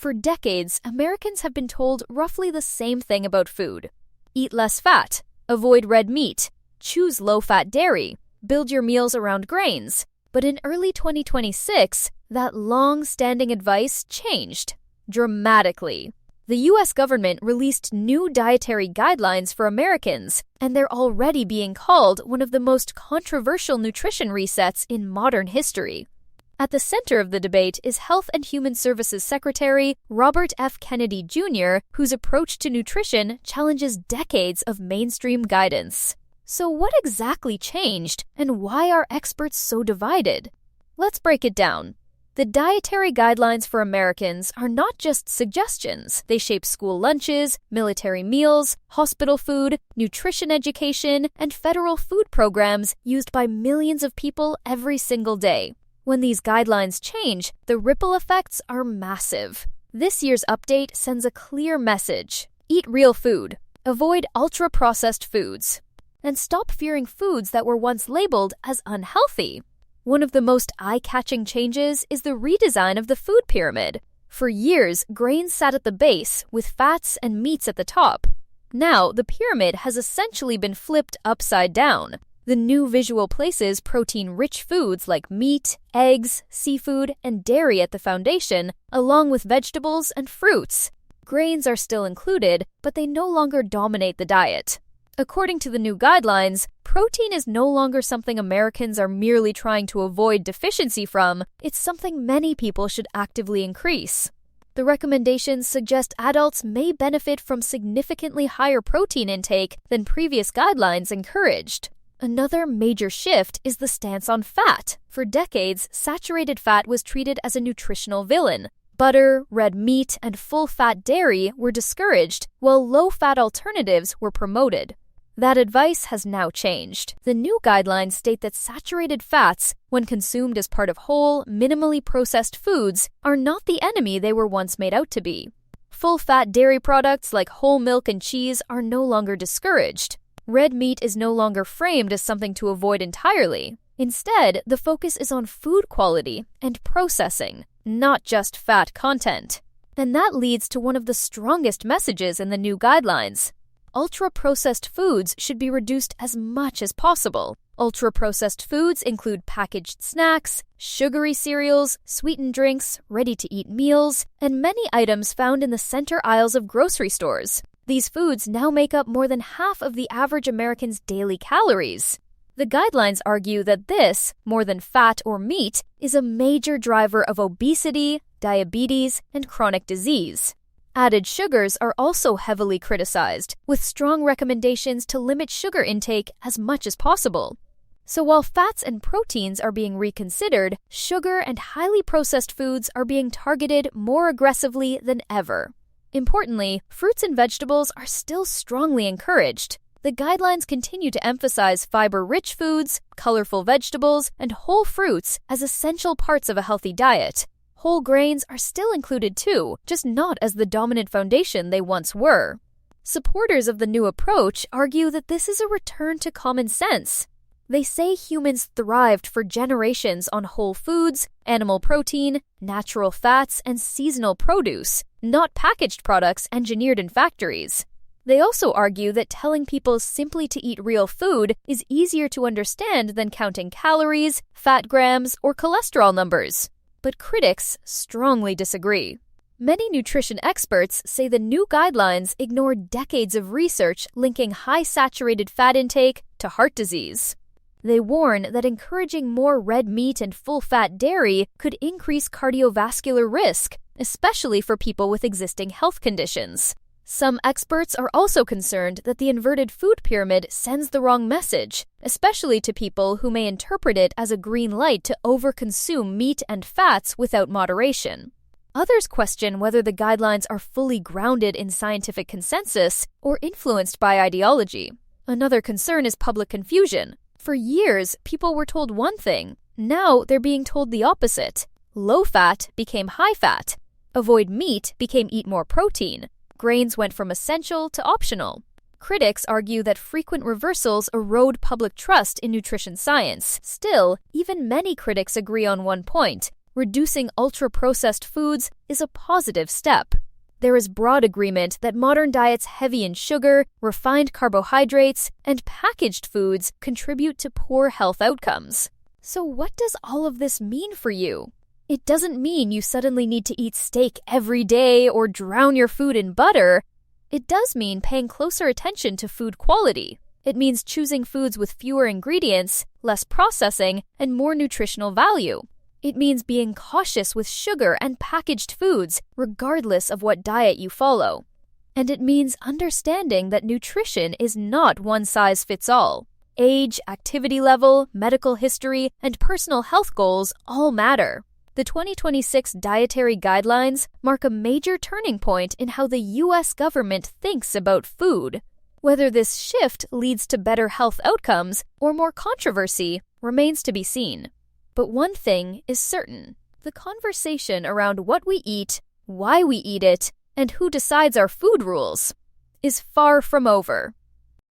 For decades, Americans have been told roughly the same thing about food. Eat less fat, avoid red meat, choose low-fat dairy, build your meals around grains. But in early 2026, that long-standing advice changed dramatically. The U.S. government released new dietary guidelines for Americans, and they're already being called one of the most controversial nutrition resets in modern history. At the center of the debate is Health and Human Services Secretary Robert F. Kennedy Jr., whose approach to nutrition challenges decades of mainstream guidance. So what exactly changed, and why are experts so divided? Let's break it down. The dietary guidelines for Americans are not just suggestions. They shape school lunches, military meals, hospital food, nutrition education, and federal food programs used by millions of people every single day. When these guidelines change, the ripple effects are massive. This year's update sends a clear message. Eat real food. Avoid ultra-processed foods. And stop fearing foods that were once labeled as unhealthy. One of the most eye-catching changes is the redesign of the food pyramid. For years, grains sat at the base, with fats and meats at the top. Now, the pyramid has essentially been flipped upside down. The new visual places protein-rich foods like meat, eggs, seafood, and dairy at the foundation, along with vegetables and fruits. Grains are still included, but they no longer dominate the diet. According to the new guidelines, protein is no longer something Americans are merely trying to avoid deficiency from, it's something many people should actively increase. The recommendations suggest adults may benefit from significantly higher protein intake than previous guidelines encouraged. Another major shift is the stance on fat. For decades, saturated fat was treated as a nutritional villain. Butter, red meat, and full-fat dairy were discouraged, while low-fat alternatives were promoted. That advice has now changed. The new guidelines state that saturated fats, when consumed as part of whole, minimally processed foods, are not the enemy they were once made out to be. Full-fat dairy products like whole milk and cheese are no longer discouraged. Red meat is no longer framed as something to avoid entirely. Instead, the focus is on food quality and processing, not just fat content. And that leads to one of the strongest messages in the new guidelines. Ultra-processed foods should be reduced as much as possible. Ultra-processed foods include packaged snacks, sugary cereals, sweetened drinks, ready-to-eat meals, and many items found in the center aisles of grocery stores. These foods now make up more than half of the average American's daily calories. The guidelines argue that this, more than fat or meat, is a major driver of obesity, diabetes, and chronic disease. Added sugars are also heavily criticized, with strong recommendations to limit sugar intake as much as possible. So while fats and proteins are being reconsidered, sugar and highly processed foods are being targeted more aggressively than ever. Importantly, fruits and vegetables are still strongly encouraged. The guidelines continue to emphasize fiber-rich foods, colorful vegetables, and whole fruits as essential parts of a healthy diet. Whole grains are still included too, just not as the dominant foundation they once were. Supporters of the new approach argue that this is a return to common sense. They say humans thrived for generations on whole foods, animal protein, natural fats, and seasonal produce, not packaged products engineered in factories. They also argue that telling people simply to eat real food is easier to understand than counting calories, fat grams, or cholesterol numbers. But critics strongly disagree. Many nutrition experts say the new guidelines ignore decades of research linking high saturated fat intake to heart disease. They warn that encouraging more red meat and full-fat dairy could increase cardiovascular risk, especially for people with existing health conditions. Some experts are also concerned that the inverted food pyramid sends the wrong message, especially to people who may interpret it as a green light to overconsume meat and fats without moderation. Others question whether the guidelines are fully grounded in scientific consensus or influenced by ideology. Another concern is public confusion. For years, people were told one thing. Now they're being told the opposite. Low fat became high fat. Avoid meat became eat more protein. Grains went from essential to optional. Critics argue that frequent reversals erode public trust in nutrition science. Still, even many critics agree on one point. reducing ultra-processed foods is a positive step. There is broad agreement that modern diets heavy in sugar, refined carbohydrates, and packaged foods contribute to poor health outcomes. So what does all of this mean for you? It doesn't mean you suddenly need to eat steak every day or drown your food in butter. It does mean paying closer attention to food quality. It means choosing foods with fewer ingredients, less processing, and more nutritional value. It means being cautious with sugar and packaged foods, regardless of what diet you follow. And it means understanding that nutrition is not one size fits all. Age, activity level, medical history, and personal health goals all matter. The 2026 dietary guidelines mark a major turning point in how the U.S. government thinks about food. Whether this shift leads to better health outcomes or more controversy remains to be seen. But one thing is certain: the conversation around what we eat, why we eat it, and who decides our food rules is far from over.